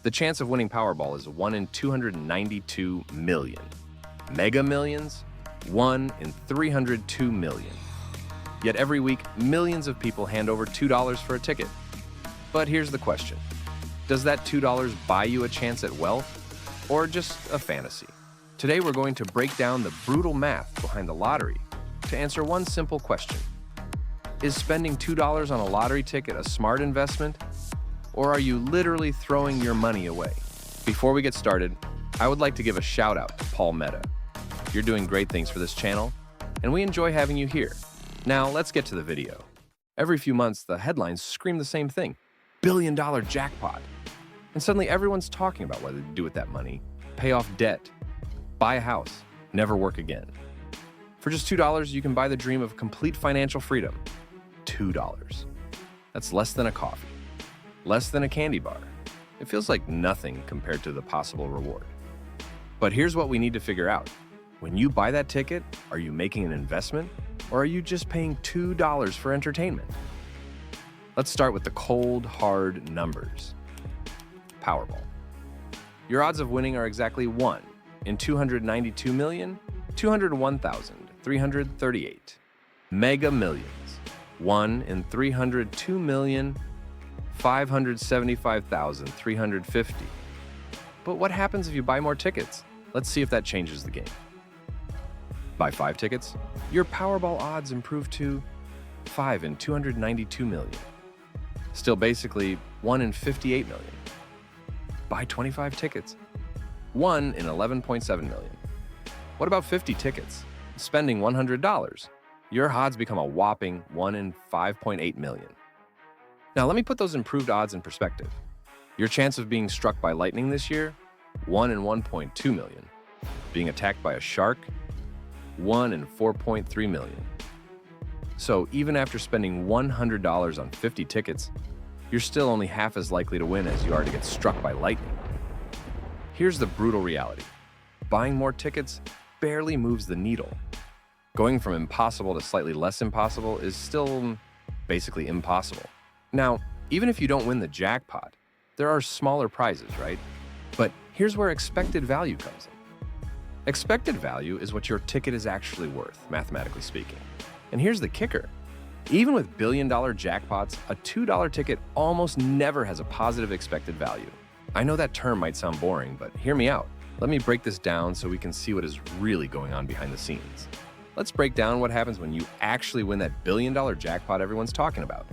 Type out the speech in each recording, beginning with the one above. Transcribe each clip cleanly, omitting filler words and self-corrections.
The chance of winning Powerball is 1 in 292 million. Mega Millions? 1 in 302 million. Yet every week, millions of people hand over $2 for a ticket. But here's the question. Does that $2 buy you a chance at wealth, or just a fantasy? Today we're going to break down the brutal math behind the lottery to answer one simple question. Is spending $2 on a lottery ticket a smart investment, or are you literally throwing your money away? Before we get started, I would like to give a shout out to Paul Mehta. You're doing great things for this channel, and we enjoy having you here. Now let's get to the video. Every few months, the headlines scream the same thing: billion-dollar jackpot. And suddenly everyone's talking about what to do with that money: pay off debt, buy a house, never work again. For just $2, you can buy the dream of complete financial freedom. $2. That's less than a coffee, less than a candy bar. It feels like nothing compared to the possible reward. But here's what we need to figure out. When you buy that ticket, are you making an investment, or are you just paying $2 for entertainment? Let's start with the cold, hard numbers. Powerball. Your odds of winning are exactly 1 in 292,201,338. Mega Millions. 1 in 302,575,350. But what happens if you buy more tickets? Let's see if that changes the game. Buy 5 tickets, your Powerball odds improve to 5 in 292 million. Still basically 1 in 58 million. Buy 25 tickets, 1 in 11.7 million. What about 50 tickets? Spending $100, your odds become a whopping 1 in 5.8 million. Now let me put those improved odds in perspective. Your chance of being struck by lightning this year, 1 in 1.2 million. Being attacked by a shark, 1 in 4.3 million. So even after spending $100 on 50 tickets, you're still only half as likely to win as you are to get struck by lightning. Here's the brutal reality. Buying more tickets barely moves the needle. Going from impossible to slightly less impossible is still basically impossible. Now, even if you don't win the jackpot, there are smaller prizes, right? But here's where expected value comes in. Expected value is what your ticket is actually worth, mathematically speaking. And here's the kicker. Even with billion-dollar jackpots, a $2 ticket almost never has a positive expected value. I know that term might sound boring, but hear me out. Let me break this down so we can see what is really going on behind the scenes. Let's break down what happens when you actually win that billion-dollar jackpot everyone's talking about.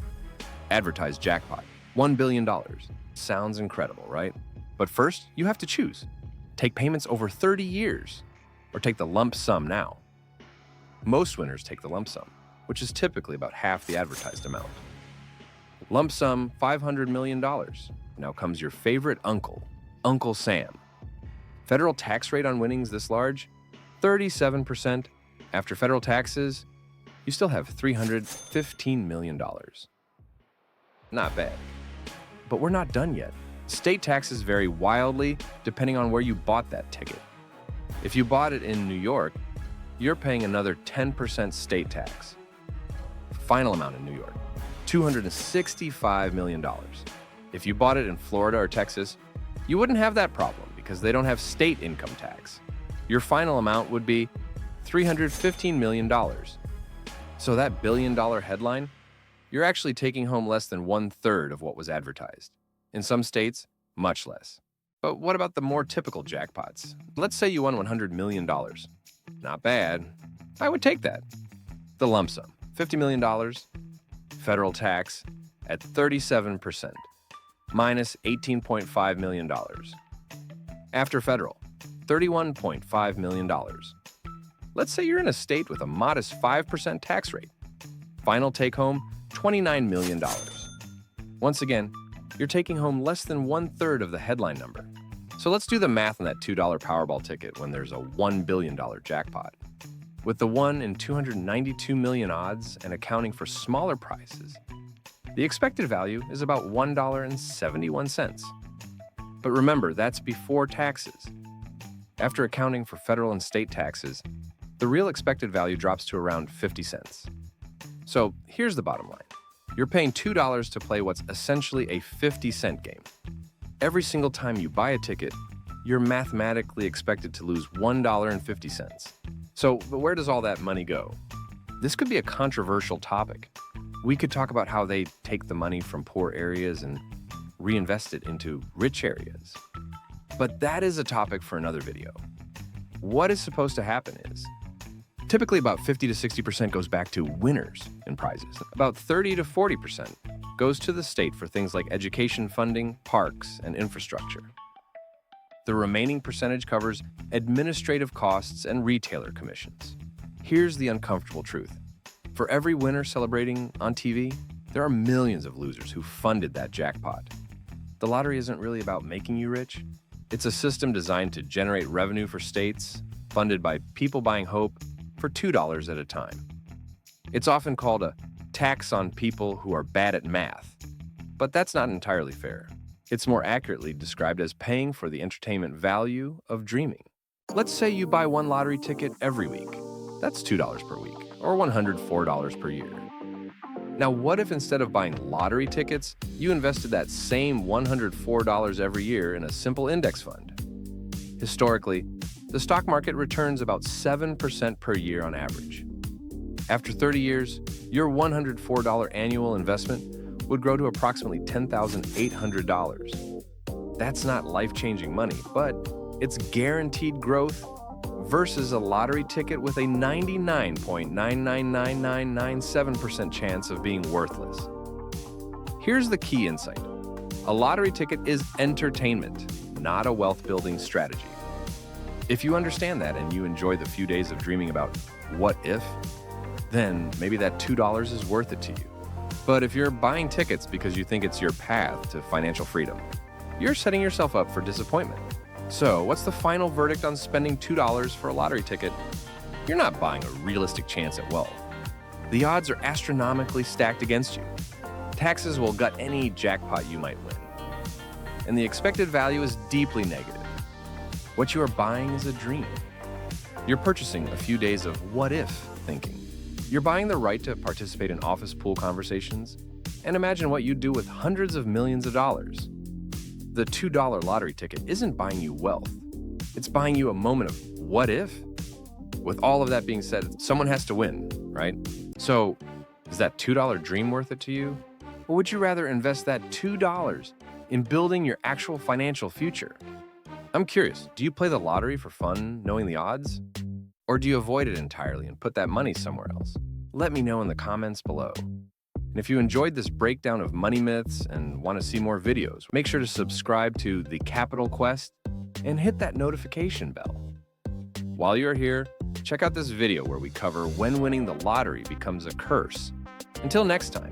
Advertised jackpot, $1 billion. Sounds incredible, right? But first, you have to choose. Take payments over 30 years, or take the lump sum now. Most winners take the lump sum, which is typically about half the advertised amount. Lump sum, $500 million. Now comes your favorite uncle, Uncle Sam. Federal tax rate on winnings this large, 37%. After federal taxes, you still have $315 million. Not bad. But we're not done yet. State taxes vary wildly depending on where you bought that ticket. If you bought it in New York, you're paying another 10% state tax. Final amount in New York, $265 million. If you bought it in Florida or Texas, you wouldn't have that problem because they don't have state income tax. Your final amount would be $315 million. So that billion-dollar headline, you're actually taking home less than 1/3 of what was advertised. In some states, much less. But what about the more typical jackpots? Let's say you won $100 million. Not bad. I would take that. The lump sum, $50 million. Federal tax at 37%, minus $18.5 million. After federal, $31.5 million. Let's say you're in a state with a modest 5% tax rate. Final take home, $29 million. Once again, you're taking home less than 1/3 of the headline number. So let's do the math on that $2 Powerball ticket when there's a $1 billion jackpot. With the 1 in 292 million odds and accounting for smaller prizes, the expected value is about $1.71. But remember, that's before taxes. After accounting for federal and state taxes, the real expected value drops to around 50 cents. So here's the bottom line. You're paying $2 to play what's essentially a 50-cent game. Every single time you buy a ticket, you're mathematically expected to lose $1.50. So, but where does all that money go? This could be a controversial topic. We could talk about how they take the money from poor areas and reinvest it into rich areas. But that is a topic for another video. What is supposed to happen is, typically about 50 to 60% goes back to winners in prizes. About 30 to 40% goes to the state for things like education funding, parks, and infrastructure. The remaining percentage covers administrative costs and retailer commissions. Here's the uncomfortable truth. For every winner celebrating on TV, there are millions of losers who funded that jackpot. The lottery isn't really about making you rich. It's a system designed to generate revenue for states, funded by people buying hope for $2 at a time. It's often called a tax on people who are bad at math, but that's not entirely fair. It's more accurately described as paying for the entertainment value of dreaming. Let's say you buy one lottery ticket every week. That's $2 per week, or $104 per year. Now, what if instead of buying lottery tickets, you invested that same $104 every year in a simple index fund? Historically, the stock market returns about 7% per year on average. After 30 years, your $104 annual investment would grow to approximately $10,800. That's not life-changing money, but it's guaranteed growth versus a lottery ticket with a 99.9999997% chance of being worthless. Here's the key insight. A lottery ticket is entertainment, not a wealth-building strategy. If you understand that and you enjoy the few days of dreaming about what if, then maybe that $2 is worth it to you. But if you're buying tickets because you think it's your path to financial freedom, you're setting yourself up for disappointment. So, what's the final verdict on spending $2 for a lottery ticket? You're not buying a realistic chance at wealth. The odds are astronomically stacked against you. Taxes will gut any jackpot you might win. And the expected value is deeply negative. What you are buying is a dream. You're purchasing a few days of what-if thinking. You're buying the right to participate in office pool conversations and imagine what you'd do with hundreds of millions of dollars. The $2 lottery ticket isn't buying you wealth. It's buying you a moment of what if? With all of that being said, someone has to win, right? So, is that $2 dream worth it to you? Or would you rather invest that $2 in building your actual financial future? I'm curious, do you play the lottery for fun, knowing the odds? Or do you avoid it entirely and put that money somewhere else? Let me know in the comments below. And if you enjoyed this breakdown of money myths and want to see more videos, make sure to subscribe to The Capital Quest and hit that notification bell. While you're here, check out this video where we cover when winning the lottery becomes a curse. Until next time.